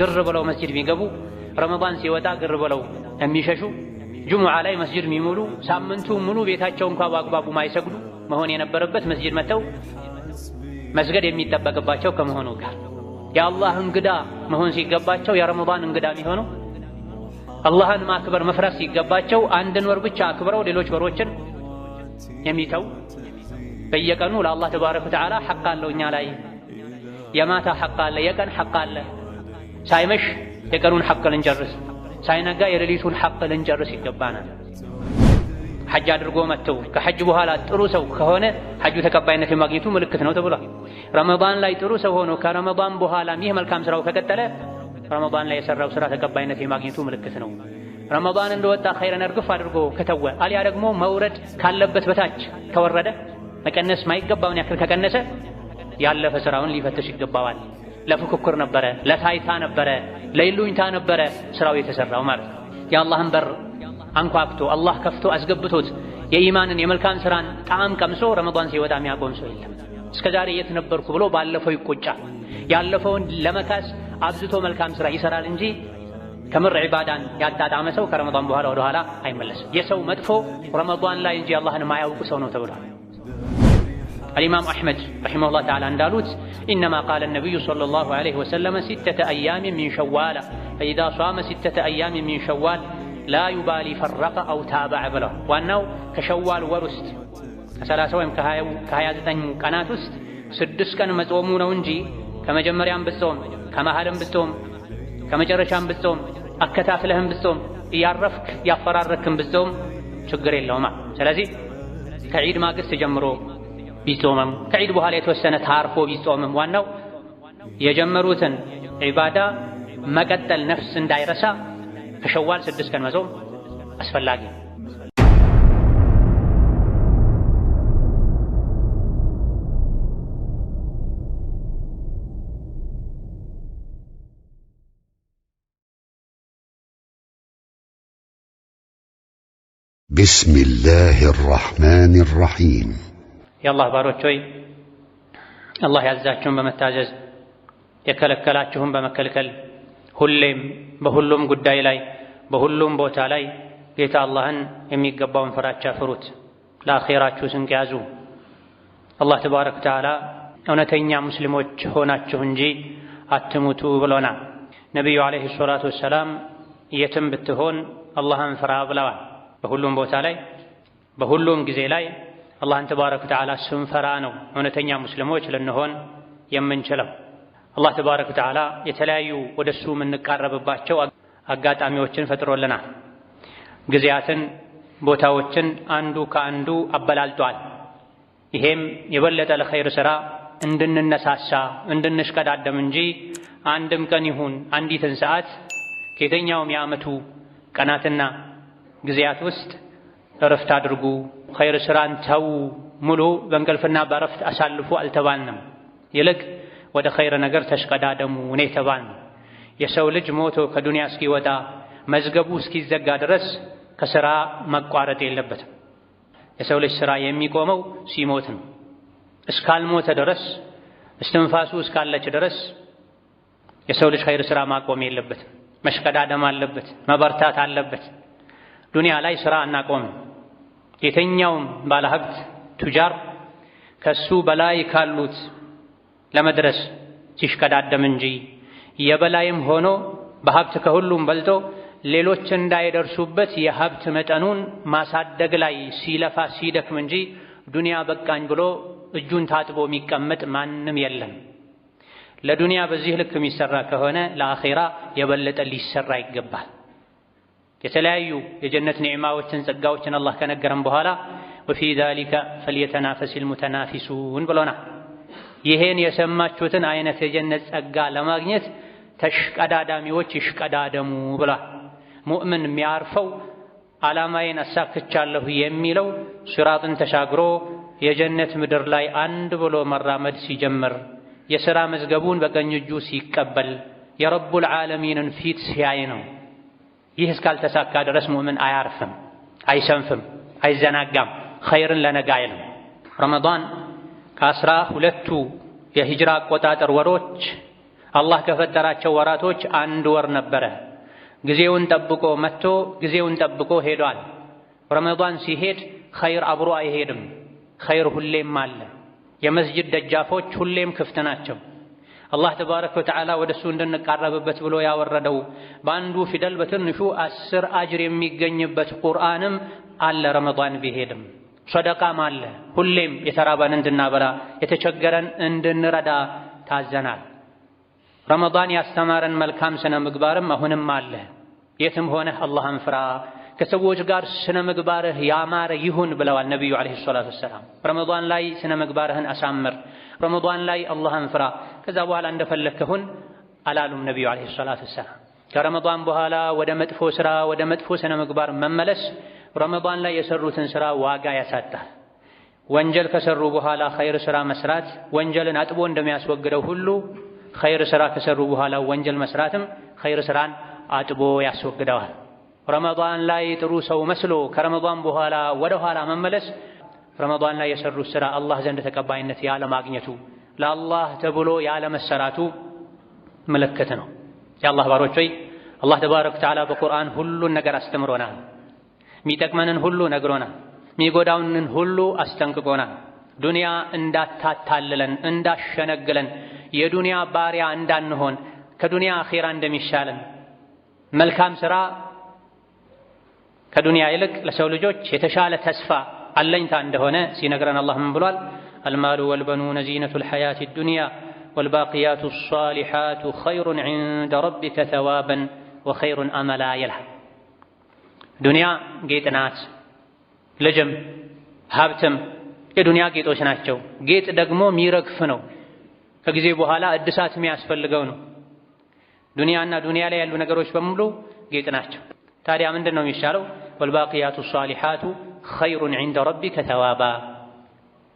ግር ብለው መስጂድ ቢገቡ ረመዳን ሲወጣ ግር ብለው የሚሸሹ ጁሙዓ ላይ መስጂድ የሚሙሉ ሳምንቱ ሙሉ ቤታቸው እንኳን በአግባቡ ማይሰግዱ መሆን የነበረበት መስጂድ መተው መስገድ የሚጠበቅባቸው ከመሆኑ ጋር የአላህ እንግዳ መሆን ሲገባቸው የረመዳን እንግዳ የሚሆነው አላህን ማክበር መፍራት ሲገባቸው አንድን ወር ብቻ አክብረው ሌሎች ወሮችን የሚተው በየቀኑ ለአላህ ተባረከ ወተዓላ ሐቅ አለው እኛ ላይ የማታ ሐቅ አለ የቀን ሐቅ አለ ሳይመሽ የቀኑን ሐቅ ልንጨርስ ሳይነጋ የሌሊቱን ሐቅ ልንጨርስ ይገባናል። ሐጅ አድርጎ መተው ከሐጅ በኋላ ጥሩ ሰው ከሆነ ሐጁ ተቀባይነት የማግኘቱ ምልክት ነው ተብሏል። ረመዳን ላይ ጥሩ ሰው ሆኖ ከረመዳን በኋላ ይህ መልካም ስራው ከቀጠለ ረመዳን ላይ የሰራው ስራ ተቀባይነት የማግኘቱ ምልክት ነው። ረመዳን እንደወጣ ኸይረን እርግፍ አድርጎ ከተወ አልያ ደግሞ መውረድ ካለበት በታች ከወረደ መቀነስ ማይገባውን ያክል ከቀነሰ ያለፈ ስራውን ሊፈትሽ ይገባዋል። ለፉክክር ነበረ፣ ለታይታ ነበረ፣ ለይሉኝታ ነበረ ስራው የተሰራው ማለት ነው። የአላህን በር አንኳክቶ አላህ ከፍቶ አስገብቶት የኢማንን የመልካም ስራን ጣዕም ቀምሶ ረመዳን ሲወጣ የሚያቆም ሰው የለም። እስከዛሬ የት ነበርኩ ብሎ ባለፈው ይቆጫል። ያለፈውን ለመካስ አብዝቶ መልካም ስራ ይሰራል እንጂ ከምር ዒባዳን ያጣጣመ ሰው ከረመዳን በኋላ ወደ ኋላ አይመለስም። የሰው መጥፎ ረመዳን ላይ እንጂ አላህን ማያውቁ ሰው ነው ተብሏል። الإمام أحمد رحمه الله تعالى اندالوت إنما قال النبي صلى الله عليه وسلم 6 أيام من شوال فإذا صام 6 أيام من شوال لا يبالي فرق أو تابع بله وأنه كشوال ورست كثلاثة ويم كهاياتن قنات وست 6 ቀን መጾሙ ነው እንጂ ከመጀመሪያም ብጾም ከመሃልም ብጾም ከመጨረሻም ብጾም አከታትለህም ብጾም ያረፍክ ያፈራረክም ብጾም ችግር የለውም። ስለዚህ ከዒድ ማግስት ጀምሮ ቢጾምም ከዒድ በኋላ የተወሰነ ታርፎ ቢጾምም ዋናው የጀመሩትን ዒባዳ መቀጠል ነፍስ እንዳይረሳ ከሸዋል 6 ቀን መጾም አስፈላጊ። بسم الله الرحمن الرحيم የአላህ ባሮች ሆይ አላህ ያዛችሁን በመታዘዝ የከለከላችሁን በመከልከል ሁሌም በሁሉም ጉዳይ ላይ በሁሉም ቦታ ላይ ጌታ አላህን የሚገባውን ፍራቻ ፍሩት። ለአኺራችሁ ስንቅ ያዙ። አላህ ተባረከ ወተዓላ እውነተኛ ሙስሊሞች ሆናችሁ እንጂ አትሙቱ ብሎናል። ነቢዩ ዓለይሂ ሰላቱ ወሰላም የትም ብትሆን አላህን ፍራ ብለዋል። በሁሉም ቦታ ላይ በሁሉም ጊዜ ላይ አላህን ተባረከ ወተዓላ ስንፈራ ነው እውነተኛ ሙስሊሞች ልንሆን የምንችለው። አላህ ተባረከ ወተዓላ የተለያዩ ወደሱ የምንቃረብባቸው አጋጣሚዎችን ፈጥሮልናል። ጊዜያትን፣ ቦታዎችን አንዱ ከአንዱ አበላልጧል። ይሄም የበለጠ ለኸይር ሥራ እንድንነሳሳ እንድንሽቀዳደም እንጂ አንድም ቀን ይሁን አንዲትን ሰዓት ከየትኛውም የዓመቱ ቀናትና ጊዜያት ውስጥ እረፍት አድርጉ፣ ኸይር ሥራን ተው፣ ሙሉ በእንቅልፍና በእረፍት አሳልፉ አልተባልንም። ይልቅ ወደ ኸይር ነገር ተሽቀዳደሙ ነው የተባልነው። የሰው ልጅ ሞቶ ከዱንያ እስኪወጣ መዝገቡ እስኪዘጋ ድረስ ከሥራ መቋረጥ የለበትም። የሰው ልጅ ሥራ የሚቆመው ሲሞት ነው። እስካልሞተ ድረስ እስትንፋሱ እስካለች ድረስ የሰው ልጅ ኸይር ሥራ ማቆም የለበትም። መሽቀዳደም አለበት፣ መበርታት አለበት። ዱንያ ላይ ሥራ አናቆምም። የተኛውም ባለሀብት ቱጃር ከሱ በላይ ካሉት ለመድረስ ሲሽቀዳደም እንጂ የበላይም ሆኖ በሀብት ከሁሉም በልጦ ሌሎች እንዳይደርሱበት የሀብት መጠኑን ማሳደግ ላይ ሲለፋ ሲደክም እንጂ ዱንያ በቃኝ ብሎ እጁን ታጥቦ የሚቀመጥ ማንም የለም። ለዱንያ በዚህ ልክ የሚሰራ ከሆነ ለአኺራ የበለጠ ሊሰራ ይገባል። የተለያዩ የጀነት ኒዕማዎችን ጸጋዎችን አላህ ከነገረን በኋላ ወፊ ዛሊከ ፈልየተናፈሲል ሙተናፊሱን ብሎናል። ይሄን የሰማችሁትን አይነት የጀነት ጸጋ ለማግኘት ተሽቀዳዳሚዎች ይሽቀዳደሙ ብሏል። ሙእምን የሚያርፈው ዓላማዬን አሳክቻለሁ የሚለው ሲራጥን ተሻግሮ የጀነት ምድር ላይ አንድ ብሎ መራመድ ሲጀምር፣ የሥራ መዝገቡን በቀኝ እጁ ሲቀበል፣ የረቡል ዓለሚንን ፊት ሲያይ ነው። ይህ እስካልተሳካ ድረስ ሙእምን አያርፍም፣ አይሰንፍም፣ አይዘናጋም፣ ኸይርን ለነጋ አይልም። ረመዳን ከ12ቱ የሂጅራ አቆጣጠር ወሮች አላህ ከፈጠራቸው ወራቶች አንድ ወር ነበረ። ጊዜውን ጠብቆ መጥቶ ጊዜውን ጠብቆ ሄዷል። ረመዳን ሲሄድ ኸይር አብሮ አይሄድም። ኸይር ሁሌም አለ። የመስጂድ ደጃፎች ሁሌም ክፍት ናቸው። አላህ ተባረከ ወተዓላ ወደሱ እንድንቃረብበት ብሎ ያወረደው በአንዱ ፊደል በትንሹ 10 አጅር የሚገኝበት ቁርአንም አለ። ረመዳን ቢሄድም ሰደቃም አለ። ሁሌም የተራበን እንድናበላ የተቸገረን እንድንረዳ ታዘናል። ረመዳን ያስተማረን መልካም ስነ ምግባርም አሁንም አለ። የትም ሆነህ አላህን ፍራ፣ ከሰዎች ጋር ስነ ምግባርህ ያማረ ይሁን ብለዋል ነቢዩ ዓለይሂ ሰላቱ ወሰላም። ረመዳን ላይ ስነ ምግባርህን አሳምር፣ ረመዳን ላይ አላህን ፍራ፣ ከዛ በኋላ እንደፈለግከሁን አላሉም ነቢዩ ዓለይሂ ሰላቱ ወሰላም። ከረመዳን በኋላ ወደ መጥፎ ስራ ወደ መጥፎ ስነ ምግባር መመለስ ረመዳን ላይ የሰሩትን ስራ ዋጋ ያሳጣል። ወንጀል ከሰሩ በኋላ ኸይር ስራ መስራት ወንጀልን አጥቦ እንደሚያስወግደው ሁሉ ኸይር ስራ ከሰሩ በኋላ ወንጀል መስራትም ኸይር ስራን አጥቦ ያስወግደዋል። ረመዳን ላይ ጥሩ ሰው መስሎ ከረመዳን በኋላ ወደ ኋላ መመለስ ረመዳን ላይ የሰሩት ስራ አላህ ዘንድ ተቀባይነት ያለ ማግኘቱ ለአላህ ተብሎ ያለ መሰራቱ ምልክት ነው። የአላህ ባሮች ሆይ አላህ ተባረከ ወተዓላ በቁርአን ሁሉን ነገር አስተምሮናል። የሚጠቅመንን ሁሉ ነግሮናል። የሚጎዳውንን ሁሉ አስጠንቅቆናል። ዱንያ እንዳታታልለን እንዳሸነግለን የዱንያ ባሪያ እንዳንሆን ከዱንያ አኺራ እንደሚሻለን መልካም ስራ ከዱንያ ይልቅ ለሰው ልጆች የተሻለ ተስፋ አለኝታ እንደሆነ ሲነግረን አላህ ምን ብሏል? አልማሉ ወልበኑነ ዚነቱል ሐያቲ ዱንያ ወልባቂያቱ ሷሊሓቱ ኸይሩን ዒንደ ረቢከ ተዋበን ወኸይሩን አመላ ይላል። ዱንያ ጌጥ ናት። ልጅም ሀብትም የዱንያ ጌጦች ናቸው። ጌጥ ደግሞ የሚረግፍ ነው። ከጊዜ በኋላ እድሳት የሚያስፈልገው ነው። ዱንያና ዱንያ ላይ ያሉ ነገሮች በሙሉ ጌጥ ናቸው። ታዲያ ምንድን ነው የሚሻለው? ወልባቂያቱ ሷሊሓቱ ኸይሩን ዒንደ ረቢከ ተዋባ።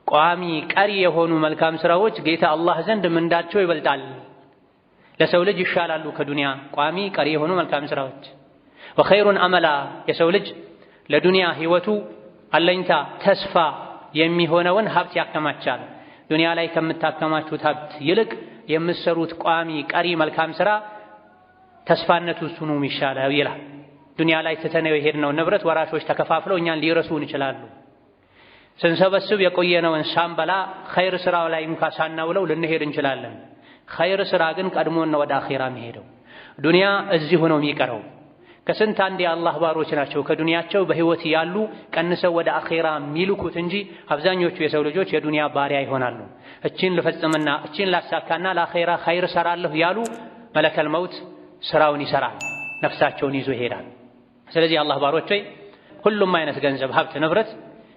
ቋሚ ቀሪ የሆኑ መልካም ስራዎች ጌታ አላህ ዘንድ ምንዳቸው ይበልጣል። ለሰው ልጅ ይሻላሉ ከዱንያ ቋሚ ቀሪ የሆኑ መልካም ስራዎች። ወኸይሩን አመላ የሰው ልጅ ለዱንያ ህይወቱ አለኝታ ተስፋ የሚሆነውን ሀብት ያከማቻል። ዱንያ ላይ ከምታከማቹት ሀብት ይልቅ የምትሰሩት ቋሚ ቀሪ መልካም ስራ ተስፋነቱ እሱ ነው የሚሻለው ይላል። ዱንያ ላይ ትተነው የሄድነው ንብረት ወራሾች ተከፋፍለው እኛን ሊረሱን ይችላሉ። ስንሰበስብ የቆየነውን ሳንበላ ኸይር ስራው ላይ እንኳን ሳናውለው ልንሄድ እንችላለን። ኸይር ስራ ግን ቀድሞን ነው ወደ አኺራ የሚሄደው። ዱንያ እዚሁ ነው የሚቀረው። ከስንት አንድ የአላህ ባሮች ናቸው ከዱንያቸው በህይወት ያሉ ቀንሰው ወደ አኺራ የሚልኩት እንጂ አብዛኞቹ የሰው ልጆች የዱንያ ባሪያ ይሆናሉ። እቺን ልፈጽምና እቺን ላሳካና ለአኺራ ኸይር ሰራለሁ ያሉ መለከል መውት ስራውን ይሰራል፣ ነፍሳቸውን ይዞ ይሄዳል። ስለዚህ አላህ ባሮች ሆይ ሁሉም አይነት ገንዘብ፣ ሀብት፣ ንብረት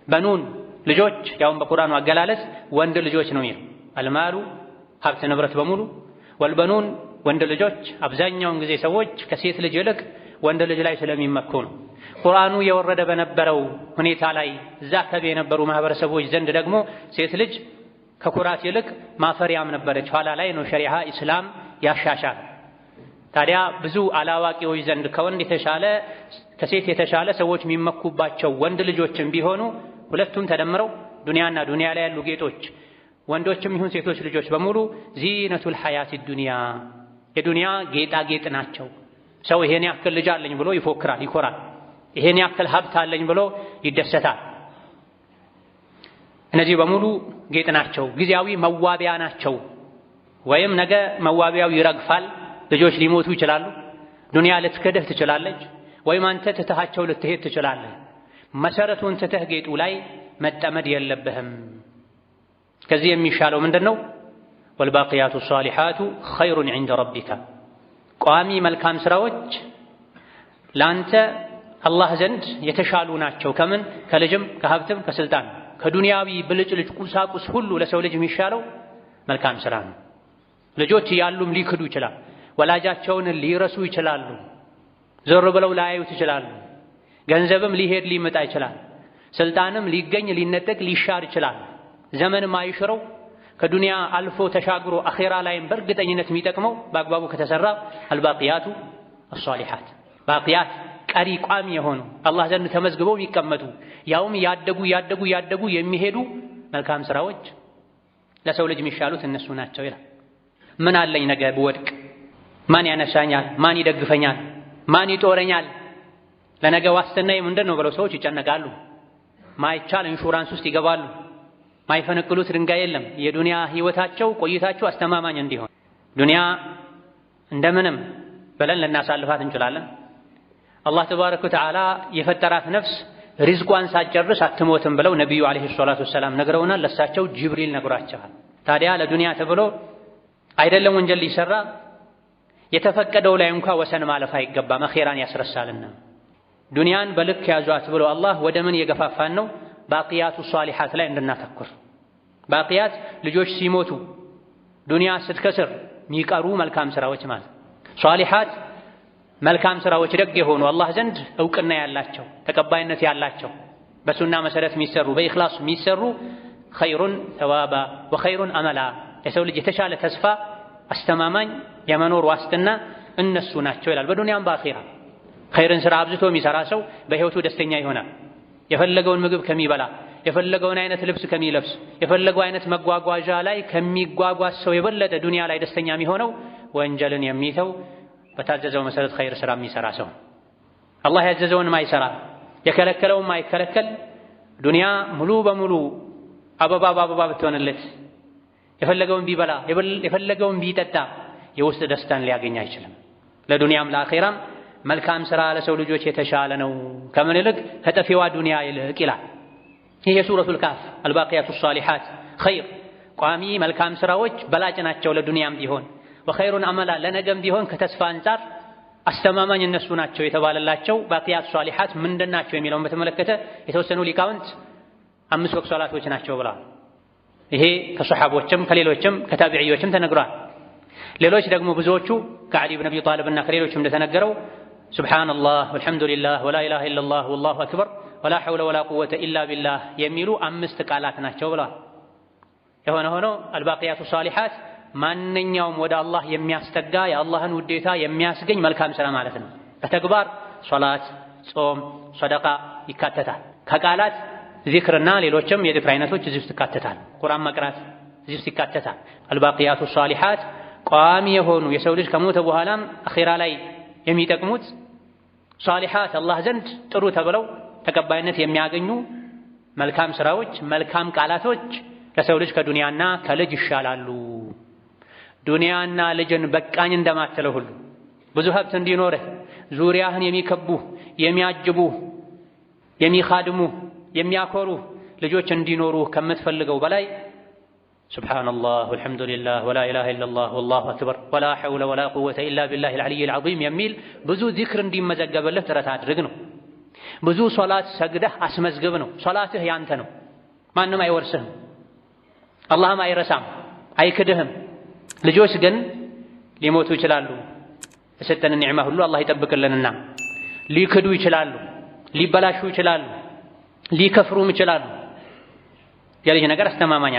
በኑን ልጆች ያውም በቁርአኑ አገላለጽ ወንድ ልጆች ነው የሚለው። አልማሉ ሀብት ንብረት በሙሉ ወልበኑን ወንድ ልጆች። አብዛኛውን ጊዜ ሰዎች ከሴት ልጅ ይልቅ ወንድ ልጅ ላይ ስለሚመኩ ነው። ቁርአኑ የወረደ በነበረው ሁኔታ ላይ እዛ አካባቢ የነበሩ ማህበረሰቦች ዘንድ ደግሞ ሴት ልጅ ከኩራት ይልቅ ማፈሪያም ነበረች። ኋላ ላይ ነው ሸሪዓ ኢስላም ያሻሻል። ታዲያ ብዙ አላዋቂዎች ዘንድ ከወንድ የተሻለ ከሴት የተሻለ ሰዎች የሚመኩባቸው ወንድ ልጆችም ቢሆኑ ሁለቱም ተደምረው ዱንያና ዱንያ ላይ ያሉ ጌጦች ወንዶችም ይሁን ሴቶች ልጆች በሙሉ ዚነቱል ሐያቲ ዱንያ የዱንያ ጌጣጌጥ ናቸው። ሰው ይሄን ያክል ልጅ አለኝ ብሎ ይፎክራል፣ ይኮራል። ይሄን ያክል ሀብት አለኝ ብሎ ይደሰታል። እነዚህ በሙሉ ጌጥ ናቸው፣ ጊዜያዊ መዋቢያ ናቸው። ወይም ነገ መዋቢያው ይረግፋል፣ ልጆች ሊሞቱ ይችላሉ፣ ዱንያ ልትክድህ ትችላለች፣ ወይም አንተ ትተሃቸው ልትሄድ ትችላለህ። መሰረቱን ትተህ ጌጡ ላይ መጠመድ የለብህም። ከዚህ የሚሻለው ምንድነው? ወልባቂያቱ ሷሊሓቱ ኸይሩን ዒንደ ረቢካ። ቋሚ መልካም ስራዎች ላንተ አላህ ዘንድ የተሻሉ ናቸው። ከምን? ከልጅም ከሀብትም ከስልጣን ከዱንያዊ ብልጭልጭ ቁሳቁስ ሁሉ ለሰው ልጅ የሚሻለው መልካም ስራ ነው። ልጆች ያሉም ሊክዱ ይችላል፣ ወላጃቸውን ሊረሱ ይችላሉ፣ ዞር ብለው ላያዩት ይችላሉ። ገንዘብም ሊሄድ ሊመጣ ይችላል፣ ስልጣንም ሊገኝ ሊነጠቅ ሊሻር ይችላል። ዘመንም አይሽረው ከዱንያ አልፎ ተሻግሮ አኺራ ላይም በእርግጠኝነት የሚጠቅመው በአግባቡ ከተሰራ አልባቂያቱ አሷሊሓት ባቂያት ቀሪ ቋሚ የሆኑ አላህ ዘንድ ተመዝግበው የሚቀመጡ ያውም ያደጉ የሚሄዱ መልካም ስራዎች ለሰው ልጅ የሚሻሉት እነሱ ናቸው ይላል። ምን አለኝ ነገ ብወድቅ? ማን ያነሳኛል? ማን ይደግፈኛል? ማን ይጦረኛል? ለነገ ዋስትናዬ ምንድነው ብለው ሰዎች ይጨነቃሉ። ማይቻል ኢንሹራንስ ውስጥ ይገባሉ። ማይፈነቅሉት ድንጋይ የለም። የዱንያ ህይወታቸው ቆይታቸው አስተማማኝ እንዲሆን ዱንያ እንደምንም ብለን ልናሳልፋት እንችላለን። አላህ ተባረከ ወተዓላ የፈጠራት ነፍስ ሪዝቋን ሳትጨርስ አትሞትም ብለው ነቢዩ አለይሂ ሰላቱ ወሰላም ነግረውናል። ለሳቸው ጅብሪል ነግሯቸዋል። ታዲያ ለዱንያ ተብሎ አይደለም ወንጀል ሊሰራ የተፈቀደው ላይ እንኳን ወሰን ማለፍ አይገባም፣ አኺራን ያስረሳልና። ዱንያን በልክ ያዟት ብሎ አላህ ወደ ምን የገፋፋን ነው? ባቂያቱ ሷሊሓት ላይ እንድናተኩር። ባቂያት ልጆች ሲሞቱ ዱንያ ስትከስር የሚቀሩ መልካም ስራዎች ማለት። ሷሊሓት መልካም ስራዎች ደግ የሆኑ አላህ ዘንድ እውቅና ያላቸው ተቀባይነት ያላቸው በሱና መሰረት የሚሰሩ በኢኽላስ የሚሰሩ ኸይሩን ተዋባ ወኸይሩን አመላ የሰው ልጅ የተሻለ ተስፋ አስተማማኝ የመኖር ዋስትና እነሱ ናቸው ይላል። በዱንያም በአኺራ ኸይርን ስራ አብዝቶ የሚሰራ ሰው በህይወቱ ደስተኛ ይሆናል። የፈለገውን ምግብ ከሚበላ፣ የፈለገውን አይነት ልብስ ከሚለብስ፣ የፈለገው አይነት መጓጓዣ ላይ ከሚጓጓዝ ሰው የበለጠ ዱንያ ላይ ደስተኛ የሚሆነው ወንጀልን የሚተው በታዘዘው መሰረት ኸይር ስራ የሚሰራ ሰው። አላህ ያዘዘውን ማይሰራ የከለከለውን ማይከለከል ዱንያ ሙሉ በሙሉ አበባ በአበባ ብትሆንለት የፈለገውን ቢበላ የፈለገውን ቢጠጣ የውስጥ ደስታን ሊያገኝ አይችልም። ለዱንያም ለአኺራም መልካም ስራ ለሰው ልጆች የተሻለ ነው ከምን ይልቅ ከጠፊዋ ዱንያ ይልቅ ይላል። ይህ የሱረቱል ካፍ አልባቂያቱ ሷሊሓት ኸይር ቋሚ መልካም ስራዎች በላጭ ናቸው ለዱንያም ቢሆን ወኸይሩን አመላ ለነገም ቢሆን ከተስፋ አንጻር አስተማማኝ እነሱ ናቸው የተባለላቸው ባቂያቱ ሷሊሓት ምንድን ናቸው የሚለውን በተመለከተ የተወሰኑ ሊቃውንት 5 ወቅት ሶላቶች ናቸው ብለዋል። ይሄ ከሰሓቦችም ከሌሎችም ከታቢዕዮችም ተነግሯል። ሌሎች ደግሞ ብዙዎቹ ከዓሊ ብን አቢ ጣሊብና ከሌሎችም እንደተነገረው ሱብሓነላህ ወልሐምዱሊላህ ወላ ኢላሃ ኢለላህ ወላሁ አክበር ወላ ሐውለ ወላ ቁወተ ኢላ ቢላህ የሚሉ 5 ቃላት ናቸው ብለዋል። የሆነ ሆኖ አልባቂያቱ ሷሊሓት ማንኛውም ወደ አላህ የሚያስጠጋ የአላህን ውዴታ የሚያስገኝ መልካም ስራ ማለት ነው። በተግባር ሶላት፣ ጾም፣ ሰደቃ ይካተታል። ከቃላት ዚክርና ሌሎችም የዚክር አይነቶች እዚህ ውስጥ ይካተታል። ቁርአን መቅራት እዚህ ውስጥ ይካተታል። አልባቂያቱ ሷሊሓት ቋሚ የሆኑ የሰው ልጅ ከሞተ በኋላም አኺራ ላይ የሚጠቅሙት ሷሊሓት አላህ ዘንድ ጥሩ ተብለው ተቀባይነት የሚያገኙ መልካም ስራዎች፣ መልካም ቃላቶች ለሰው ልጅ ከዱንያና ከልጅ ይሻላሉ። ዱንያና ልጅን በቃኝ እንደማትለው ሁሉ ብዙ ሀብት እንዲኖርህ ዙሪያህን የሚከቡ የሚያጅቡ የሚኻድሙ የሚያኮሩ ልጆች እንዲኖሩ ከምትፈልገው በላይ ሱብሓነላህ ወልሐምዱሊላህ ወላ ኢላሃ ኢለላህ ወላሁ አክበር ወላ ሐውለ ወላ ቁወተ ኢላ ቢላሂል ዐሊይል ዐዚም የሚል ብዙ ዚክር እንዲመዘገብልህ ጥረት አድርግ ነው። ብዙ ሶላት ሰግደህ አስመዝግብ ነው። ሶላትህ ያንተ ነው፣ ማንም አይወርስህም፣ አላህም አይረሳም፣ አይክድህም። ልጆች ግን ሊሞቱ ይችላሉ። የሰጠንን ኒዕማ ሁሉ አላህ ይጠብቅልንና ሊክዱ ይችላሉ፣ ሊበላሹ ይችላሉ፣ ሊከፍሩም ይችላሉ። የልጅ ነገር አስተማማኝ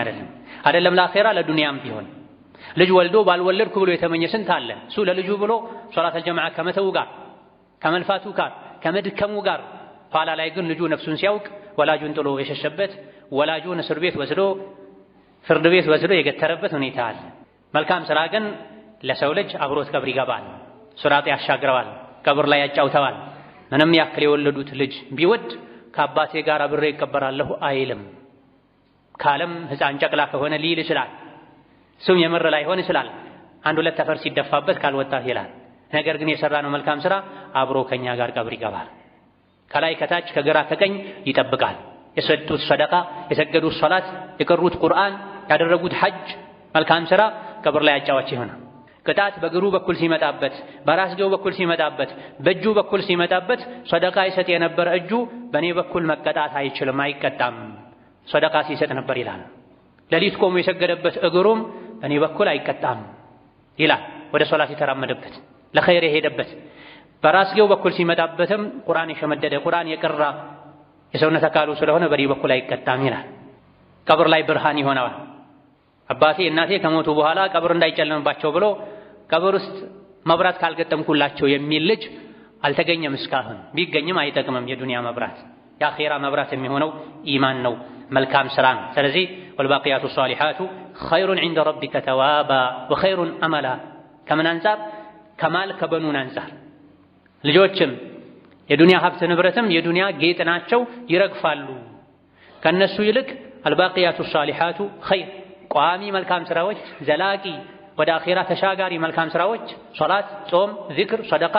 አይደለም ለአኺራ ለዱንያም ቢሆን። ልጅ ወልዶ ባልወለድኩ ብሎ የተመኘ ስንት አለ። እሱ ለልጁ ብሎ ሶላተል ጀማዓ ከመተው ጋር ከመልፋቱ ጋር ከመድከሙ ጋር ኋላ ላይ ግን ልጁ ነፍሱን ሲያውቅ ወላጁን ጥሎ የሸሸበት ወላጁን እስር ቤት ወስዶ ፍርድ ቤት ወስዶ የገተረበት ሁኔታ አለ። መልካም ስራ ግን ለሰው ልጅ አብሮት ቀብር ይገባል፣ ሱራጥ ያሻግረዋል፣ ቀብር ላይ ያጫውተዋል። ምንም ያክል የወለዱት ልጅ ቢወድ ከአባቴ ጋር አብሬ ይቀበራለሁ አይልም። ካለም ሕፃን ጨቅላ ከሆነ ሊል ይችላል። እሱም የምር ላይሆን ይችላል። አንድ ሁለት ተፈር ሲደፋበት ካልወጣ ይላል። ነገር ግን የሰራነው መልካም ስራ አብሮ ከኛ ጋር ቀብር ይገባል። ከላይ ከታች ከግራ ከቀኝ ይጠብቃል። የሰጡት ሰደቃ፣ የሰገዱት ሶላት፣ የቀሩት ቁርአን፣ ያደረጉት ሐጅ መልካም ስራ ቀብር ላይ አጫዋች ይሆናል። ቅጣት በእግሩ በኩል ሲመጣበት፣ በራስጌው በኩል ሲመጣበት፣ በእጁ በኩል ሲመጣበት ሰደቃ ይሰጥ የነበረ እጁ በእኔ በኩል መቀጣት አይችልም፣ አይቀጣም፣ ሰደቃ ሲሰጥ ነበር ይላል። ሌሊት ቆሞ የሰገደበት እግሩም በእኔ በኩል አይቀጣም ይላል። ወደ ሶላት የተራመደበት ለኸይር የሄደበት በራስጌው በኩል ሲመጣበትም ቁርአን የሸመደደ ቁርአን የቀራ የሰውነት አካሉ ስለሆነ በእኔ በኩል አይቀጣም ይላል። ቀብር ላይ ብርሃን ይሆነዋል። አባቴ እናቴ ከሞቱ በኋላ ቀብር እንዳይጨለምባቸው ብሎ ቀብር ውስጥ መብራት ካልገጠምኩላቸው የሚል ልጅ አልተገኘም። እስካሁን ቢገኝም አይጠቅምም። የዱንያ መብራት የአኺራ መብራት የሚሆነው ኢማን ነው፣ መልካም ስራ ነው። ስለዚህ ወልባቂያቱ ሷሊሓቱ ኸይሩን ዒንደ ረቢከ ተዋባ ወኸይሩን አመላ። ከምን አንጻር? ከማል ከበኑን አንጻር። ልጆችም የዱንያ ሀብት ንብረትም የዱንያ ጌጥ ናቸው፣ ይረግፋሉ። ከነሱ ይልቅ አልባቂያቱ ሷሊሓቱ ኸይር፣ ቋሚ መልካም ስራዎች፣ ዘላቂ ወደ አኺራ ተሻጋሪ መልካም ስራዎች፣ ሶላት፣ ጾም፣ ዚክር፣ ሰደቃ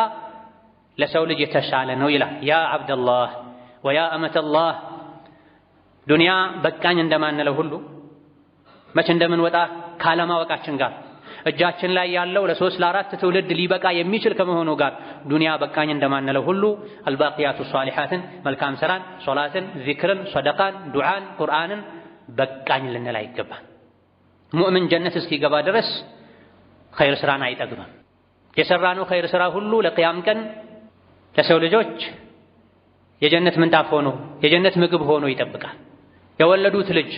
ለሰው ልጅ የተሻለ ነው ይላል። ያ ዓብደላህ ወያ አመተላህ። ዱንያ በቃኝ እንደማንለው ሁሉ መቼ እንደምንወጣ ካለማወቃችን ጋር እጃችን ላይ ያለው ለ3 ለ4 ትውልድ ሊበቃ የሚችል ከመሆኑ ጋር ዱንያ በቃኝ እንደማንለው ሁሉ አልባቂያቱ ሷሊሓትን መልካም ስራን፣ ሶላትን፣ ዚክርን፣ ሰደቃን፣ ዱዓን፣ ቁርአንን በቃኝ ልንል አይገባም። ሙእምን ጀነት እስኪገባ ድረስ ኸይር ስራን አይጠግብም። የሰራነው ኸይር ስራ ሁሉ ለቅያም ቀን ለሰው ልጆች የጀነት ምንጣፍ ሆኖ የጀነት ምግብ ሆኖ ይጠብቃል። የወለዱት ልጅ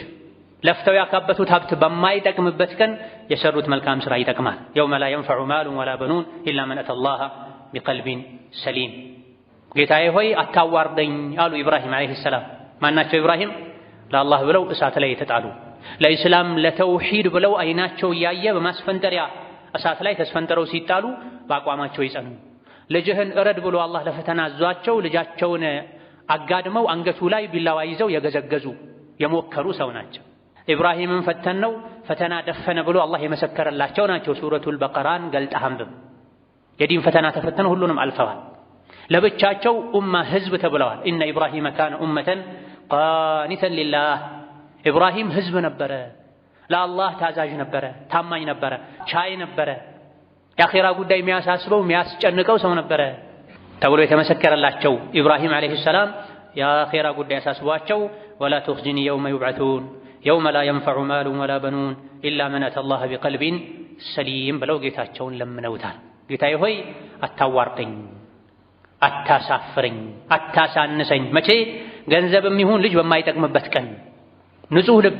ለፍተው ያካበቱት ሀብት በማይጠቅምበት ቀን የሰሩት መልካም ስራ ይጠቅማል። የውመ ላ የንፈዑ ማሉን ወላ በኑን ኢላ መን አተላህ ቢቀልቢን ሰሊም። ጌታዬ ሆይ አታዋርደኝ አሉ ኢብራሂም ዓለይሂ ሰላም። ማናቸው ኢብራሂም? ለአላህ ብለው እሳት ላይ የተጣሉ፣ ለኢስላም ለተውሂድ ብለው አይናቸው እያየ በማስፈንጠሪያ እሳት ላይ ተስፈንጥረው ሲጣሉ በአቋማቸው ይጸኑ። ልጅህን እረድ ብሎ አላህ ለፈተና አዟቸው ልጃቸውን አጋድመው አንገቱ ላይ ቢላዋ ይዘው የገዘገዙ የሞከሩ ሰው ናቸው። ኢብራሂምን ፈተነው ፈተና ደፈነ ብሎ አላህ የመሰከረላቸው ናቸው። ሱረቱል በቀራን ገልጠህ አንብብ። የዲን ፈተና ተፈተኑ፣ ሁሉንም አልፈዋል። ለብቻቸው ኡማ ህዝብ ተብለዋል። ኢነ ኢብራሂመ ካነ ኡመተን ቃኒተን ሊላህ። ኢብራሂም ህዝብ ነበረ፣ ለአላህ ታዛዥ ነበረ፣ ታማኝ ነበረ፣ ቻይ ነበረ፣ የአኺራ ጉዳይ የሚያሳስበው የሚያስጨንቀው ሰው ነበረ ተብሎ የተመሰከረላቸው ኢብራሂም ዓለይሂ ሰላም የአኺራ ጉዳይ ያሳስቧቸው ወላ ቱኽዚኒ የውመ ዩብዐቱን የውመ ላ የንፈዑ ማሉን ወላ በኑን ኢላ መን አተላህ ቢቀልቢን ሰሊም ብለው ጌታቸውን ለምነውታል። ጌታዬ ሆይ አታዋርደኝ፣ አታሳፍረኝ፣ አታሳንሰኝ። መቼ? ገንዘብም ይሁን ልጅ በማይጠቅምበት ቀን ንጹህ ልብ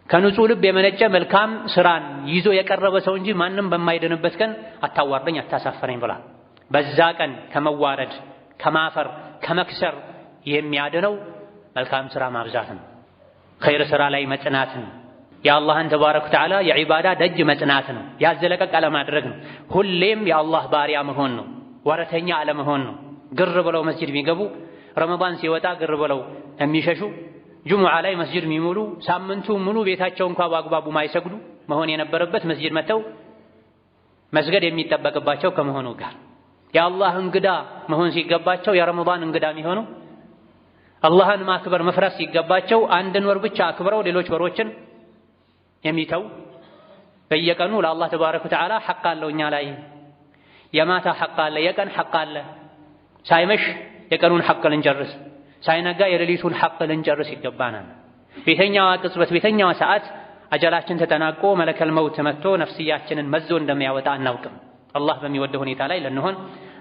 ከንጹህ ልብ የመነጨ መልካም ስራን ይዞ የቀረበ ሰው እንጂ ማንም በማይድንበት ቀን አታዋርደኝ፣ አታሳፍረኝ ብሏል። በዛ ቀን ከመዋረድ ከማፈር ከመክሰር የሚያድነው መልካም ስራ ማብዛት ነው። ኸይር ስራ ላይ መጽናት ነው። የአላህን ተባረከ ወተዓላ የዒባዳ ደጅ መጽናት ነው። ያዘለቀቅ አለማድረግ ነው። ሁሌም የአላህ ባሪያ መሆን ነው። ወረተኛ አለመሆን ነው። ግር ብለው መስጂድ የሚገቡ ረመዳን ሲወጣ ግር ብለው የሚሸሹ ጁሙዓ ላይ መስጂድ የሚሙሉ ሳምንቱ ሙሉ ቤታቸው እንኳ በአግባቡ ማይሰግዱ መሆን የነበረበት መስጂድ መጥተው መስገድ የሚጠበቅባቸው ከመሆኑ ጋር የአላህ እንግዳ መሆን ሲገባቸው የረመዳን እንግዳ የሚሆኑ አላህን ማክበር መፍራት ሲገባቸው አንድን ወር ብቻ አክብረው ሌሎች ወሮችን የሚተው በየቀኑ ለአላህ ተባረከ ወተዓላ ሐቅ አለው እኛ ላይ የማታ ሐቅ አለ፣ የቀን ሐቅ አለ። ሳይመሽ የቀኑን ሐቅ ልንጨርስ፣ ሳይነጋ የሌሊቱን ሐቅ ልንጨርስ ይገባናል። ቤተኛዋ ቅጽበት ቤተኛዋ ሰዓት አጀላችን ተጠናቆ መለከል መውት መጥቶ ነፍስያችንን መዞ እንደሚያወጣ አናውቅም። አላህ በሚወደው ሁኔታ ላይ ለንሆን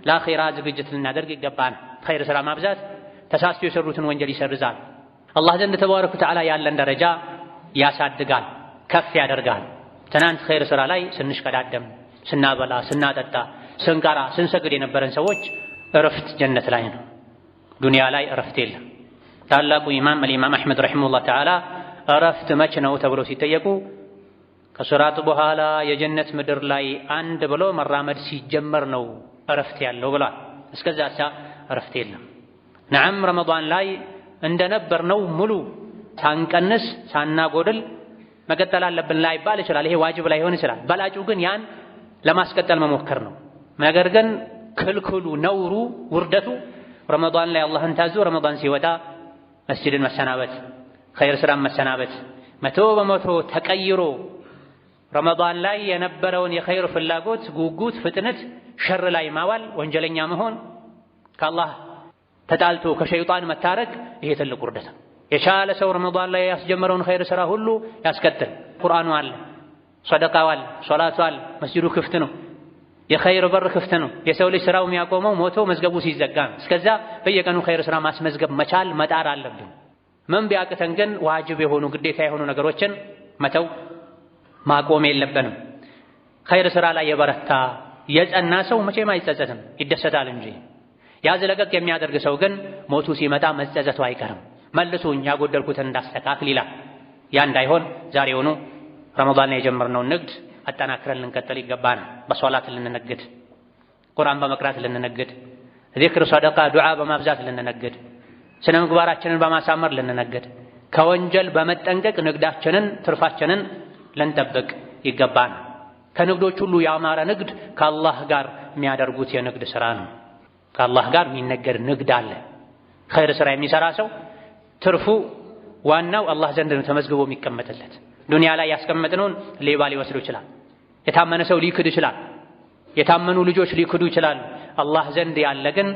ለአኺራ ዝግጅት ልናደርግ ይገባናል። ኸይር ስራ ማብዛት ተሳስቶ የሰሩትን ወንጀል ይሰርዛል። አላህ ዘንድ ተባረከ ወተዓላ ያለን ደረጃ ያሳድጋል፣ ከፍ ያደርጋል። ትናንት ኸይር ስራ ላይ ስንሽቀዳደም፣ ስናበላ፣ ስናጠጣ፣ ስንቀራ፣ ስንሰግድ የነበረን ሰዎች እረፍት ጀነት ላይ ነው። ዱንያ ላይ እረፍት የለም። ታላቁ ኢማም አልኢማም አሕመድ ረሒመሁላህ ተዓላ እረፍት መች ነው ተብለው ሲጠየቁ ከሱራት በኋላ የጀነት ምድር ላይ አንድ ብሎ መራመድ ሲጀመር ነው እረፍት ያለው ብሏል። እስከዛቻ እረፍት የለም። ነዓም ረመዳን ላይ እንደነበርነው ሙሉ ሳንቀንስ ሳናጎድል መቀጠል አለብን ላይባል ይችላል። ይሄ ዋጅብ ላይሆን ይችላል። በላጩ ግን ያን ለማስቀጠል መሞከር ነው። ነገር ግን ክልክሉ፣ ነውሩ፣ ውርደቱ ረመዳን ላይ አላህን ታዞ ረመዳን ሲወጣ መስጂድን መሰናበት፣ ኸይር ስራን መሰናበት፣ 100% ተቀይሮ ረመዳን ላይ የነበረውን የኸይር ፍላጎት፣ ጉጉት፣ ፍጥነት ሸር ላይ ማዋል፣ ወንጀለኛ መሆን፣ ከአላህ ተጣልቶ ከሸይጣን መታረቅ፣ ይሄ ትልቅ ውርደት ነው። የቻለ ሰው ረመዳን ላይ ያስጀመረውን ኸይር ስራ ሁሉ ያስቀጥል። ቁርአኑ አለ፣ ሰደቃው አለ፣ ሶላቱ አለ፣ መስጂዱ ክፍት ነው፣ የኸይር በር ክፍት ነው። የሰው ልጅ ስራው የሚያቆመው ሞቶ መዝገቡ ሲዘጋ ነው። እስከዛ በየቀኑ ኸይር ስራ ማስመዝገብ መቻል መጣር አለብን። ምን ቢያቅተን ግን ዋጅብ የሆኑ ግዴታ የሆኑ ነገሮችን መተው ማቆም የለብንም። ኸይር ስራ ላይ የበረታ የጸና ሰው መቼም አይጸጸትም፣ ይደሰታል እንጂ። ያዝ ለቀቅ የሚያደርግ ሰው ግን ሞቱ ሲመጣ መጸጸቱ አይቀርም። መልሱኝ ያጎደልኩትን እንዳስተካክል ይላል። ያ እንዳይሆን ዛሬውኑ ረመዳን ላይ የጀመርነውን ንግድ አጠናክረን ልንቀጥል ይገባናል። በሶላት ልንነግድ፣ ቁርአን በመቅራት ልንነግድ፣ ዚክር፣ ሰደቃ፣ ዱዓ በማብዛት ልንነግድ፣ ስነ ምግባራችንን በማሳመር ልንነግድ፣ ከወንጀል በመጠንቀቅ ንግዳችንን ትርፋችንን ልንጠብቅ ይገባናል። ከንግዶች ሁሉ ያማረ ንግድ ከአላህ ጋር የሚያደርጉት የንግድ ሥራ ነው። ከአላህ ጋር የሚነገድ ንግድ አለ። ኸይር ሥራ የሚሠራ ሰው ትርፉ ዋናው አላህ ዘንድ ነው ተመዝግቦ የሚቀመጥለት። ዱንያ ላይ ያስቀመጥነውን ሌባ ሊወስዱ ይችላል። የታመነ ሰው ሊክድ ይችላል። የታመኑ ልጆች ሊክዱ ይችላል። አላህ ዘንድ ያለ ግን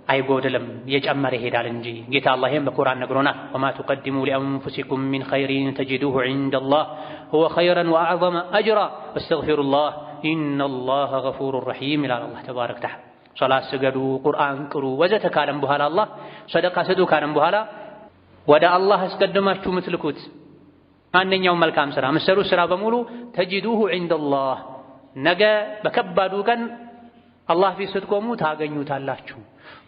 አይጎድልም፣ እየጨመረ ይሄዳል እንጂ። ጌታ አላህ ይህም በቁርአን ነግሮናል። ወማ ቱቀድሙ ሊአንፉሲኩም ሚን ኸይሪን ተጅዱሁ ዒንደላህ ሁወ ኸይረን ወአዕዘመ አጅራ ወስተግፊሩላህ ኢነላህ ገፉሩን ረሒም ይላል አላህ ተባረከ ወተዓላ። ሶላት ስገዱ፣ ቁርአን ቅሩ ወዘተ ካለም በኋላ አላህ ሰደቃ ስጡ ካለም በኋላ ወደ አላህ አስቀድማችሁ የምትልኩት ማንኛውም መልካም ሥራ የምትሰሩት ሥራ በሙሉ ተጅዱሁ ዒንደላህ ነገ በከባዱ ቀን አላህ ፊት ስትቆሙ ታገኙታላችሁ።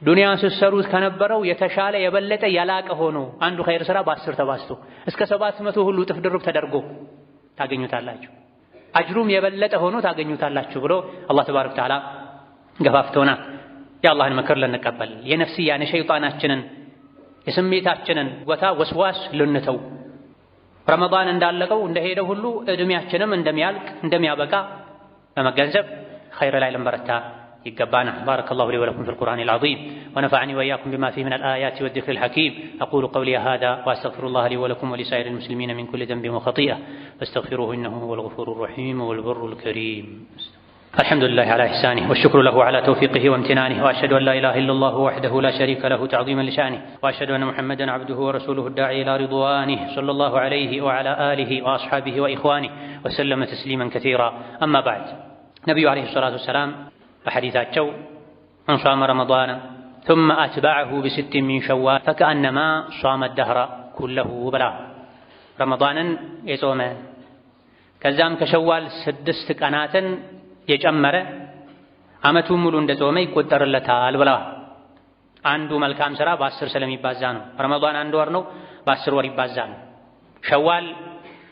ዱንያ ስትሰሩት ከነበረው የተሻለ የበለጠ የላቀ ሆኖ አንዱ ኸይር ሥራ በ10 ተባዝቶ እስከ 700 ሁሉ እጥፍ ድርብ ተደርጎ ታገኙታላችሁ። አጅሩም የበለጠ ሆኖ ታገኙታላችሁ ብሎ አላህ ተባረከ ወተዓላ ገፋፍቶናል። የአላህን ምክር ልንቀበል፣ የነፍስያን የሸይጣናችንን የስሜታችንን ቦታ ወስዋስ ልንተው። ረመዳን እንዳለቀው እንደሄደው ሁሉ እድሜያችንም እንደሚያልቅ እንደሚያበቃ በመገንዘብ ኸይር ላይ ልንበረታ يقبانا. بارك الله لي ولكم في القرآن العظيم ونفعني وإياكم بما فيه من الآيات والذكر الحكيم. أقول قولي هذا وأستغفر الله لي ولكم ولسائر المسلمين من كل ذنب وخطيئة فاستغفروه إنه هو الغفور الرحيم والبر الكريم. الحمد لله على إحسانه والشكر له على توفيقه وامتنانه وأشهد أن لا إله إلا الله وحده لا شريك له تعظيما لشانه وأشهد أن محمدا عبده ورسوله الداعي إلى رضوانه صلى الله عليه وعلى آله وأصحابه وإخوانه وسلم تسليما كثيرا. أما بعد، نبي عليه الصلاة والسلام بحديثاتشو من صام رمضان ثم أتبعه ب6 من شوال فكأنما صام الدهر كله بلا. رمضانا يصوم كزام كشوال 6 ቀናትን የጨመረ ዓመቱን ሙሉ እንደጾመ ይቆጠርለታል ብላ። አንዱ መልካም ሥራ በ10 ስለሚባዛ ነው። ረመዳን 1 ወር ነው፣ በ10 ወር ይባዛል። ሸዋል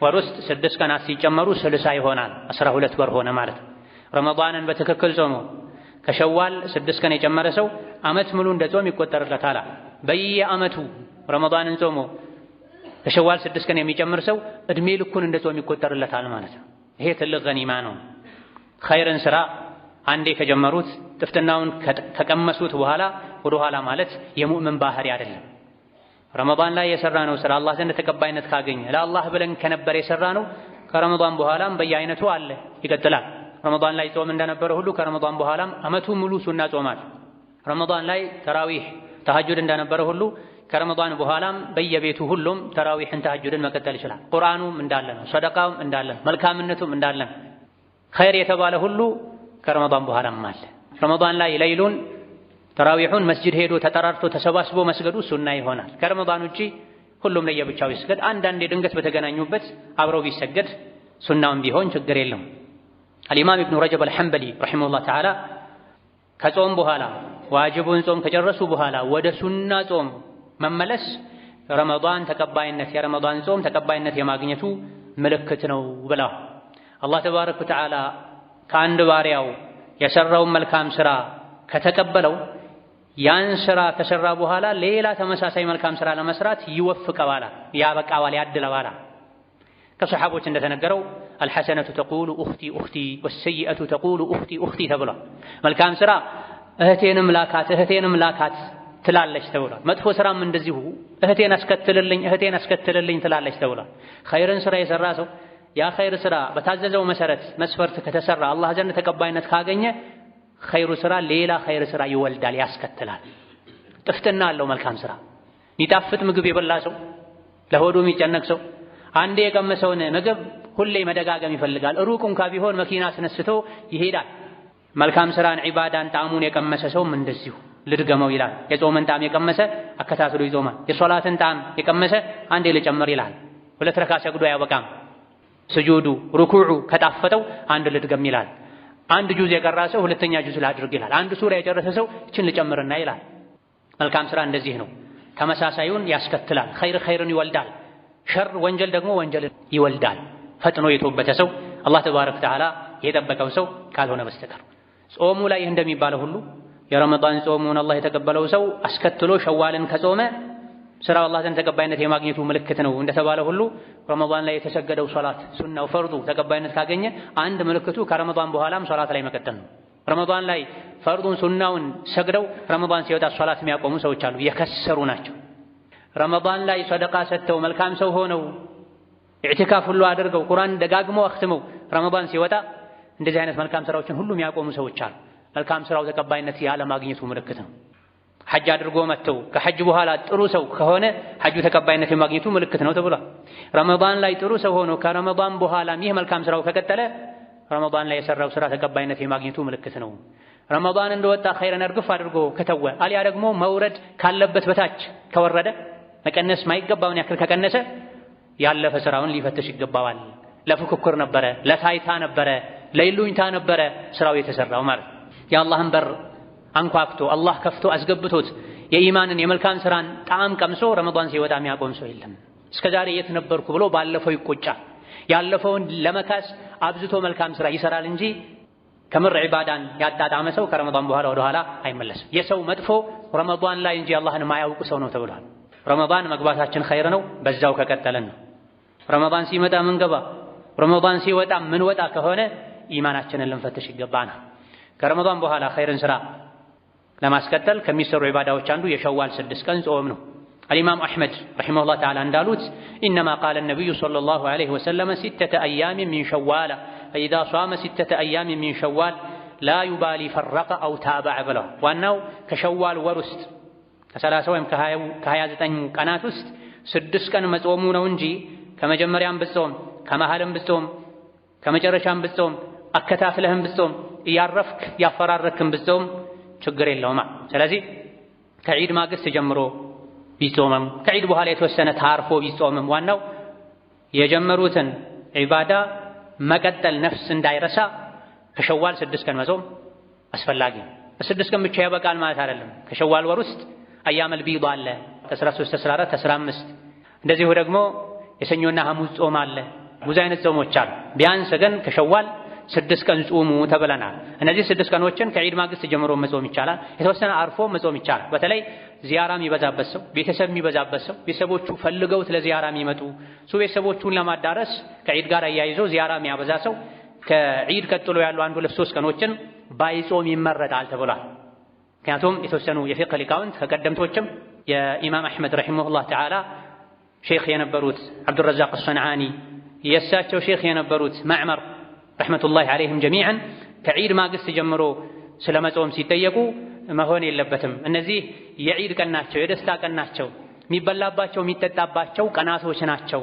ወር ውስጥ 6 ቀናት ሲጨመሩ 60 ይሆናል፣ 12 ወር ሆነ ማለት ነው። ረመዳንን በትክክል ጾሞ ከሸዋል 6 ቀን የጨመረ ሰው ዓመት ሙሉ እንደጾም ይቆጠርለታል። በየዓመቱ ረመዳንን ጾሞ ከሸዋል 6 ቀን የሚጨምር ሰው እድሜ ልኩን እንደጾም ይቆጠርለታል ማለት ነው። ይሄ ትልቅ ገኒማ ነው። ኸይርን ሥራ አንዴ ከጀመሩት ጥፍጥናውን ከቀመሱት በኋላ ወደ ኋላ ማለት የሙእምን ባህሪ አይደለም። ረመዳን ላይ የሰራነው ሥራ አላህ ዘንድ ተቀባይነት ካገኘ ለአላህ ብለን ከነበር የሰራነው ከረመዳን በኋላም በየአይነቱ አለ ይቀጥላል። ረመዳን ላይ ጾም እንደነበረ ሁሉ ከረመዳን በኋላም ዓመቱ ሙሉ ሱና ጾማል። ረመዳን ላይ ተራዊህ ተሐጁድ እንደነበረ ሁሉ ከረመዳን በኋላም በየቤቱ ሁሉም ተራዊህን ተሐጁድን መቀጠል ይችላል። ቁርአኑም እንዳለ ነው፣ ሰደቃውም እንዳለ ነው፣ መልካምነቱም እንዳለ ነው። ኸይር የተባለ ሁሉ ከረመዳን በኋላም አለ። ረመዳን ላይ ለይሉን ተራዊሑን መስጂድ ሄዶ ተጠራርቶ ተሰባስቦ መስገዱ ሱና ይሆናል። ከረመዳን ውጪ ሁሉም ለየብቻው ይስገድ። አንዳንዴ ድንገት በተገናኙበት አብረው ቢሰገድ ሱናውም ቢሆን ችግር የለውም። አልኢማም ኢብኑ ረጀብ አልሐንበሊ ረሒመሁላህ ተዓላ ከጾም በኋላ ዋጅቡን ጾም ከጨረሱ በኋላ ወደ ሱና ጾም መመለስ ረመዳን ተቀባይነት የረመዳን ጾም ተቀባይነት የማግኘቱ ምልክት ነው ብላ። አላህ ተባረከ ወተዓላ ከአንድ ባሪያው የሰራውን መልካም ሥራ ከተቀበለው ያን ሥራ ከሰራ በኋላ ሌላ ተመሳሳይ መልካም ሥራ ለመስራት ይወፍቀዋል፣ ያበቃዋል፣ ያድለዋል። ከሰሓቦች እንደተነገረው አልሐሰነቱ ተቁሉ ኡኽቲ ኡኽቲ ወሰይአቱ ተቁሉ ኡኽቲ ኡኽቲ ተብሏል። መልካም ሥራ እህቴንም ላካት ትላለች ተብሏል። መጥፎ ሥራም እንደዚሁ እህቴን አስከትልልኝ ትላለች ተብሏል። ኸይርን ሥራ የሠራ ሰው ያ ኸይር ሥራ በታዘዘው መሰረት መስፈርት ከተሰራ አላህ ዘንድ ተቀባይነት ካገኘ ኸይሩ ሥራ ሌላ ኸይር ሥራ ይወልዳል፣ ያስከትላል። ጥፍጥና አለው መልካም ሥራ። ይጣፍጥ ምግብ የበላ ሰው፣ ለሆዱ የሚጨነቅ ሰው አንዴ የቀመሰውን ምግብ ሁሌ መደጋገም ይፈልጋል። ሩቅ እንኳ ቢሆን መኪና አስነስቶ ይሄዳል። መልካም ሥራን ዒባዳን ጣዕሙን የቀመሰ ሰውም እንደዚሁ ልድገመው ይላል። የጾምን ጣዕም የቀመሰ አከታትሎ ይጾማል። የሶላትን ጣዕም የቀመሰ አንዴ ልጨምር ይላል። 2 ረካ ሰግዶ አያበቃም። ስጁዱ ሩኩዑ ከጣፈጠው አንድ ልድገም ይላል። አንድ ጁዝ የቀራ ሰው 2ኛ ጁዝ ላድርግ ይላል። አንድ ሱራ የጨረሰ ሰው እችን ልጨምርና ይላል። መልካም ሥራ እንደዚህ ነው። ተመሳሳዩን ያስከትላል። ኸይርን ይወልዳል፣ ሸር ወንጀል ደግሞ ወንጀልን ይወልዳል። ፈጥኖ የተወበተ ሰው አላህ ተባረከ ወተዓላ የጠበቀው ሰው ካልሆነ በስተቀር ጾሙ ላይ እንደሚባለው ሁሉ የረመዳን ጾሙን አላህ የተቀበለው ሰው አስከትሎ ሸዋልን ከጾመ ስራው አላህ ዘንድ ተቀባይነት የማግኘቱ ምልክት ነው እንደተባለ ሁሉ ረመዳን ላይ የተሰገደው ሶላት ሱናው ፈርዱ ተቀባይነት ካገኘ አንድ ምልክቱ ከረመዳን በኋላም ሶላት ላይ መቀጠል ነው። ረመዳን ላይ ፈርዱን ሱናውን ሰግደው ረመዳን ሲወጣ ሶላት የሚያቆሙ ሰዎች አሉ፣ የከሰሩ ናቸው። ረመዳን ላይ ሰደቃ ሰጥተው መልካም ሰው ሆነው ኢዕቲካፍ ሁሉ አድርገው ቁርአን ደጋግመው አክትመው ረመዳን ሲወጣ እንደዚህ አይነት መልካም ስራዎችን ሁሉ የሚያቆሙ ሰዎች አሉ። መልካም ስራው ተቀባይነት ያለ ማግኘቱ ምልክት ነው። ሐጅ አድርጎ መጥተው ከሐጅ በኋላ ጥሩ ሰው ከሆነ ሐጁ ተቀባይነት የማግኘቱ ምልክት ነው ተብሏል። ረመዳን ላይ ጥሩ ሰው ሆኖ ከረመዳን በኋላም ይህ መልካም ስራው ከቀጠለ ረመዳን ላይ የሰራው ስራ ተቀባይነት የማግኘቱ ምልክት ነው። ረመዳን እንደወጣ ኸይረን እርግፍ አድርጎ ከተወ አልያ ደግሞ መውረድ ካለበት በታች ከወረደ መቀነስ ማይገባውን ያክል ከቀነሰ ያለፈ ስራውን ሊፈትሽ ይገባዋል። ለፉክክር ነበረ፣ ለታይታ ነበረ፣ ለይሉኝታ ነበረ ስራው የተሰራው ማለት የአላህን በር አንኳክቶ አላህ ከፍቶ አስገብቶት የኢማንን የመልካም ስራን ጣዕም ቀምሶ ረመዳን ሲወጣ የሚያቆም ሰው የለም። እስከዛሬ የት ነበርኩ ብሎ ባለፈው ይቆጫል። ያለፈውን ለመካስ አብዝቶ መልካም ስራ ይሰራል እንጂ ከምር ዒባዳን ያጣጣመ ሰው ከረመዳን በኋላ ወደ ኋላ አይመለስም። የሰው መጥፎ ረመዳን ላይ እንጂ አላህን ማያውቁ ሰው ነው ተብሏል። ረመዳን መግባታችን ኸይር ነው፣ በዛው ከቀጠለን ነው። ረመዳን ሲመጣ ምንገባ ረመዳን ሲወጣ ምን ወጣ ከሆነ ኢማናችንን ልንፈትሽ ይገባናል። ከረመዳን በኋላ ኸይርን ስራ ለማስቀጠል ከሚሰሩ ዒባዳዎች አንዱ የሸዋል 6 ቀን ጾም ነው። አልኢማም አሕመድ ረሒመሁላህ ተዓላ እንዳሉት ኢነማ ቃለ ነቢዩ ሰለላሁ ዐለይሂ ወሰለም 6 አያም ሚን ሸዋል ፈኢዛ ሷመ 6 አያም ሚን ሸዋል ላ ዩባሊ ፈረቀ አው ታበዐ ብለዋል። ዋናው ከሸዋል ወር ውስጥ ከ30 ወይም ከ29 ቀናት ውስጥ 6 ቀን መጾሙ ነው እንጂ ከመጀመሪያም ብትጾም ከመሃልም ብትጾም ከመጨረሻም ብትጾም አከታትለህም ብትጾም እያረፍክ ያፈራረክም ብትጾም ችግር የለውም። ስለዚህ ከዒድ ማግስት ጀምሮ ቢጾምም ከዒድ በኋላ የተወሰነ ታርፎ ቢጾምም ዋናው የጀመሩትን ዒባዳ መቀጠል ነፍስ እንዳይረሳ ከሸዋል 6 ቀን መጾም አስፈላጊ ነው። 6 ቀን ብቻ ያበቃል ማለት አይደለም። ከሸዋል ወር ውስጥ አያመል ቢድ አለ ከ13 14 15 እንደዚሁ ደግሞ የሰኞና ሐሙስ ጾም አለ። ብዙ አይነት ጾሞች አሉ። ቢያንስ ግን ከሸዋል 6 ቀን ጾሙ ተብለናል። እነዚህ 6 ቀኖችን ከዒድ ማግስት ጀምሮ መጾም ይቻላል። የተወሰነ አርፎ መጾም ይቻላል። በተለይ ዚያራ የሚበዛበት ሰው፣ ቤተሰብ የሚበዛበት ሰው፣ ቤተሰቦቹ ፈልገውት ለዚያራ የሚመጡ እሱ ቤተሰቦቹን ለማዳረስ ከዒድ ጋር አያይዞ ዚያራ የሚያበዛ ሰው ከዒድ ቀጥሎ ያሉ 1 2 3 ቀኖችን ባይጾም ይመረጣል ተብሏል። ምክንያቱም የተወሰኑ የፊቅህ ሊቃውንት ከቀደምቶችም የኢማም አሕመድ ረሒመሁላህ ተዓላ ሼኽ የነበሩት አብዱረዛቅ አሰንዓኒ የእሳቸው ሼኽ የነበሩት ማዕመር ረሕመቱላሂ ዐለይሂም ጀሚዐን ከዒድ ማግስት ጀምሮ ስለ መጾም ሲጠየቁ መሆን የለበትም እነዚህ የዒድ ቀን ናቸው፣ የደስታ ቀን ናቸው፣ የሚበላባቸው የሚጠጣባቸው ቀናቶች ናቸው።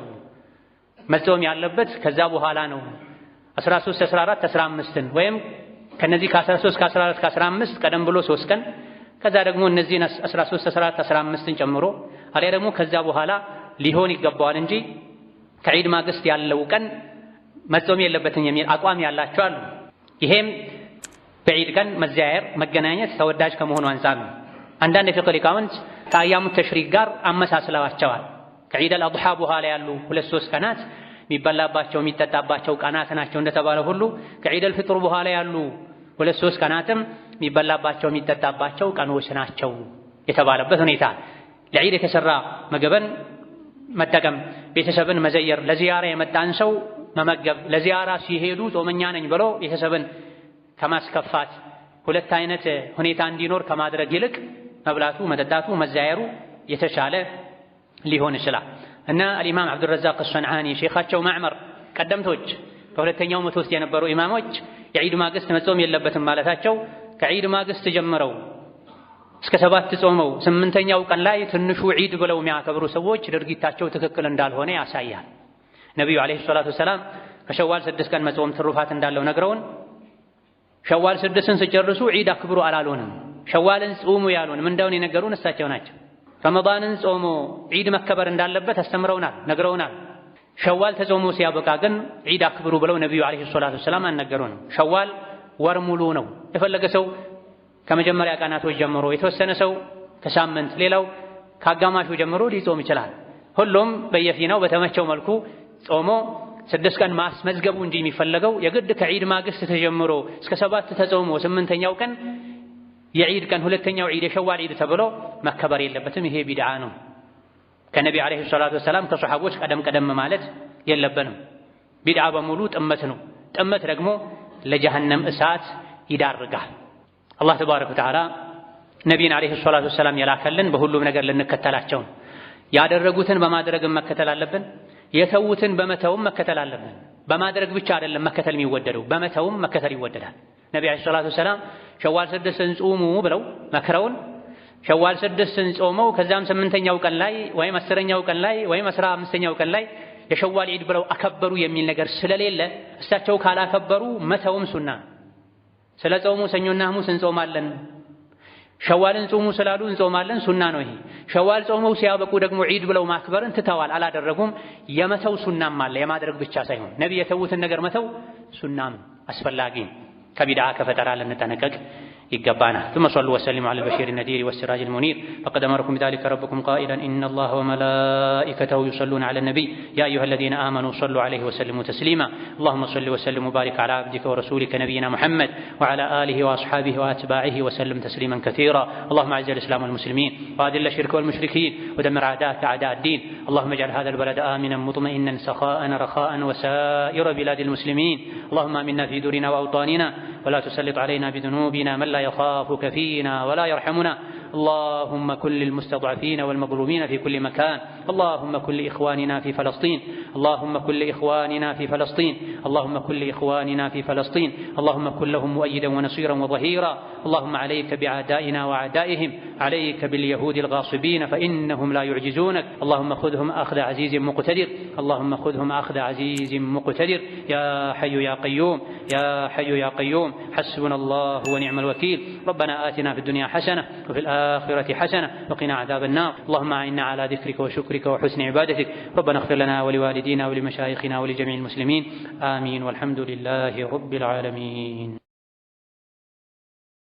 መጾም ያለበት ከዛ በኋላ ነው 13 14 15ን ወይም ከነዚህ ከ13 ከ14 ከ15 ቀደም ብሎ 3 ቀን ከዛ ደግሞ እነዚህን 13 14 15ን ጨምሮ አሊያ ደግሞ ከዛ በኋላ ሊሆን ይገባዋል እንጂ ከዒድ ማግስት ያለው ቀን መጾም የለበትም የሚል አቋም ያላቸው አሉ። ይሄም በዒድ ቀን መዘያየር መገናኘት ተወዳጅ ከመሆኑ አንፃር ነው። አንዳንድ የፊቅህ ሊቃውንት ከአያሙ ተሽሪቅ ጋር አመሳስለዋቸዋል። ከዒድ አልአድሓ በኋላ ያሉ 2 3 ቀናት የሚበላባቸው የሚጠጣባቸው ቀናት ናቸው እንደተባለ ሁሉ ከዒድ አልፍጥር በኋላ ያሉ 2 3 ቀናትም የሚበላባቸው የሚጠጣባቸው ቀኖች ናቸው የተባለበት ሁኔታ ለዒድ የተሰራ ምግብን መጠቀም፣ ቤተሰብን መዘየር፣ ለዚያራ የመጣን ሰው መመገብ፣ ለዚያራ ሲሄዱ ጾመኛ ነኝ ብሎ ቤተሰብን ከማስከፋት 2 አይነት ሁኔታ እንዲኖር ከማድረግ ይልቅ መብላቱ፣ መጠጣቱ፣ መዘያየሩ የተሻለ ሊሆን ይችላል እና አልኢማም አብዱረዛቅ አሰንዓኒ ሼኻቸው ማዕመር ቀደምቶች በሁለተኛው መቶ ውስጥ የነበሩ ኢማሞች የዒድ ማግስት መጾም የለበትም ማለታቸው ከዒድ ማግስት ጀምረው እስከ 7 ጾመው 8ኛው ቀን ላይ ትንሹ ዒድ ብለው የሚያከብሩ ሰዎች ድርጊታቸው ትክክል እንዳልሆነ ያሳያል። ነቢዩ ዓለይሂ ሰላቱ ወሰላም ከሸዋል 6 ቀን መጾም ትሩፋት እንዳለው ነግረውን ሸዋል 6ን ሲጨርሱ ዒድ አክብሩ አላሉንም። ሸዋልን ጾሙ ያሉን ምንዳውን የነገሩን እሳቸው ናቸው። ረመዳንን ጾሞ ዒድ መከበር እንዳለበት አስተምረውናል፣ ነግረውናል። ሸዋል ተጾሞ ሲያበቃ ግን ዒድ አክብሩ ብለው ነቢዩ ዓለይሂ ሰላቱ ወሰላም አልነገሩንም። ሸዋል ወር ሙሉ ነው። የፈለገ ሰው ከመጀመሪያ ቀናቶች ጀምሮ፣ የተወሰነ ሰው ከሳምንት፣ ሌላው ካጋማሹ ጀምሮ ሊጾም ይችላል። ሁሉም በየፊናው በተመቸው መልኩ ጾሞ 6 ቀን ማስመዝገቡ እንጂ የሚፈለገው የግድ ከዒድ ማግስት ተጀምሮ እስከ 7 ተጾሞ 8ኛው ቀን የዒድ ቀን 2ኛው ዒድ የሸዋል ዒድ ተብሎ መከበር የለበትም። ይሄ ቢድዓ ነው። ከነቢ ዓለይሂ ሰላቱ ወሰላም ከሰሐቦች ቀደም ማለት የለብንም። ቢድዓ በሙሉ ጥመት ነው። ጥመት ደግሞ ለጀሃነም እሳት ይዳርጋል። አላህ ተባረከ ወተዓላ ነቢይን ዓለይሂ ሰላቱ ወሰላም የላከልን በሁሉም ነገር ልንከተላቸው፣ ያደረጉትን በማድረግም መከተል አለብን፣ የተዉትን በመተውም መከተል አለብን። በማድረግ ብቻ አይደለም መከተል የሚወደደው፣ በመተውም መከተል ይወደዳል። ነቢ ዓለይሂ ሰላቱ ወሰላም ሸዋል 6ን ጾሙ ብለው መክረውን ሸዋል 6ን ጾመው ከዛም 8ኛው ቀን ላይ ወይም 10ኛው ቀን ላይ ወይም 15ኛው ቀን ላይ የሸዋል ዒድ ብለው አከበሩ የሚል ነገር ስለሌለ እሳቸው ካላከበሩ መተውም ሱና። ስለ ጾሙ ሰኞና ሐሙስ እንጾማለን፣ ሸዋልን ጾሙ ስላሉ እንጾማለን፣ ሱና ነው ይሄ። ሸዋል ጾመው ሲያበቁ ደግሞ ዒድ ብለው ማክበርን ትተዋል፣ አላደረጉም። የመተው ሱናም አለ፣ የማድረግ ብቻ ሳይሆን ነብይ የተዉትን ነገር መተው ሱናም አስፈላጊ። ከቢድዓ ከፈጠራ ልንጠነቀቅ يقبانا ثم صلوا وسلموا على البشير النذير والسراج المنير فقد أمركم بذلك ربكم قائلا إن الله وملائكته يصلون على النبي يا أيها الذين آمنوا صلوا عليه وسلموا تسليما اللهم صل وسلم وبارك على عبدك ورسولك نبينا محمد وعلى آله وأصحابه وأتباعه وسلم تسليما كثيرا اللهم أعز الإسلام والمسلمين وأذل الشرك والمشركين ودمر أعداءك أعداء الدين اللهم اجعل هذا البلد آمنا مطمئنا سخاء رخاء وسائر بلاد المسلمين اللهم آمنا في دورنا وأوطاننا ولا تسلط علينا بذنوبنا من لا يخافك فينا ولا يرحمنا اللهم كن للمستضعفين والمظلومين في كل مكان اللهم كن لإخواننا في فلسطين اللهم كن لإخواننا في فلسطين اللهم كن لإخواننا في فلسطين اللهم كن لهم مؤيدا ونصيرا وظهيرا اللهم عليك بأعدائنا وأعدائهم عليك باليهود الغاصبين فإنهم لا يعجزونك اللهم خذهم أخذ عزيز مقتدر اللهم خذهم أخذ عزيز مقتدر يا حي يا قيوم يا حي يا قيوم حسبنا الله ونعم الوكيل ربنا آتنا في الدنيا حسنة وفي الآخرة حسنة وقنا عذاب النار اللهم أعنا على ذكرك وشكرك وحسن عبادتك ربنا اغفر لنا ولوالدينا ولمشايخنا ولجميع المسلمين آمين والحمد لله رب العالمين.